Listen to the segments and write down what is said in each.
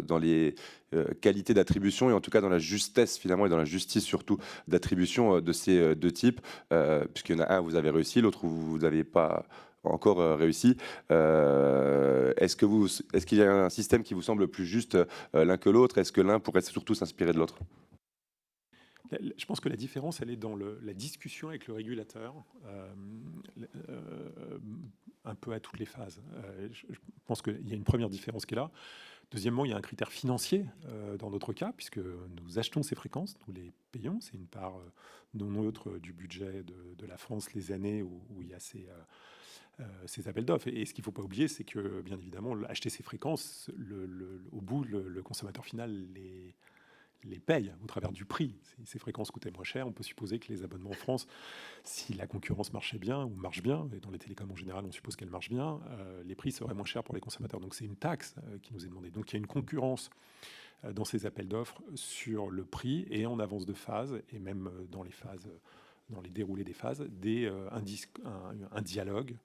dans les qualités d'attribution et en tout cas dans la justesse finalement et dans la justice surtout d'attribution de ces 2 types, puisqu'il y en a un, vous avez réussi, l'autre vous n'avez pas encore réussi. Est-ce qu'il y a un système qui vous semble plus juste l'un que l'autre? Est-ce que l'un pourrait surtout s'inspirer de l'autre? Je pense que la différence, elle est dans la discussion avec le régulateur, un peu à toutes les phases. Je pense qu'il y a une première différence qui est là. Deuxièmement, il y a un critère financier dans notre cas, puisque nous achetons ces fréquences, nous les payons. C'est une part non neutre du budget de la France les années où il y a ces appels d'offres. Et ce qu'il ne faut pas oublier, c'est que, bien évidemment, acheter ces fréquences, au bout, le consommateur final les paye au travers du prix. Si ces fréquences coûtaient moins cher, on peut supposer que les abonnements en France, si la concurrence marchait bien ou marche bien, et dans les télécoms en général, on suppose qu'elle marche bien, les prix seraient moins chers pour les consommateurs. Donc c'est une taxe qui nous est demandée. Donc il y a une concurrence dans ces appels d'offres sur le prix et en avance de phase, et même dans les phases, dans les déroulés des phases, un dialogue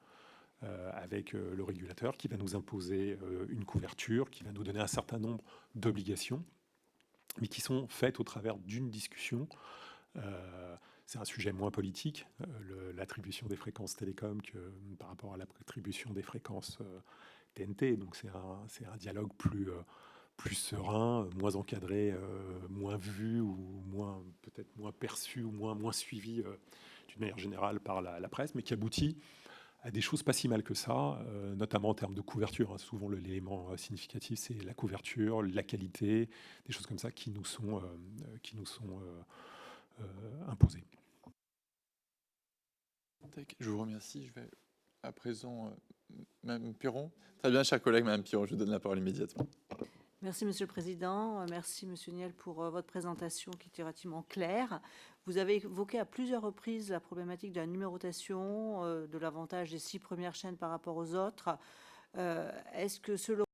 avec le régulateur qui va nous imposer une couverture, qui va nous donner un certain nombre d'obligations, mais qui sont faites au travers d'une discussion. C'est un sujet moins politique, l'attribution des fréquences télécom, que par rapport à l'attribution des fréquences TNT. Donc c'est un dialogue plus serein, moins encadré, moins vu, ou peut-être moins perçu, ou moins suivi d'une manière générale par la presse, mais qui aboutit à des choses pas si mal que ça, notamment en termes de couverture, hein. Souvent, l'élément significatif, c'est la couverture, la qualité, des choses comme ça qui nous sont imposées. Je vous remercie. Je vais à présent, Mme Piron. Très bien, chers collègues, Mme Piron, je vous donne la parole immédiatement. Merci, Monsieur le Président. Merci, Monsieur Niel, pour votre présentation qui était relativement claire. Vous avez évoqué à plusieurs reprises la problématique de la numérotation, de l'avantage des 6 premières chaînes par rapport aux autres. Est-ce que, selon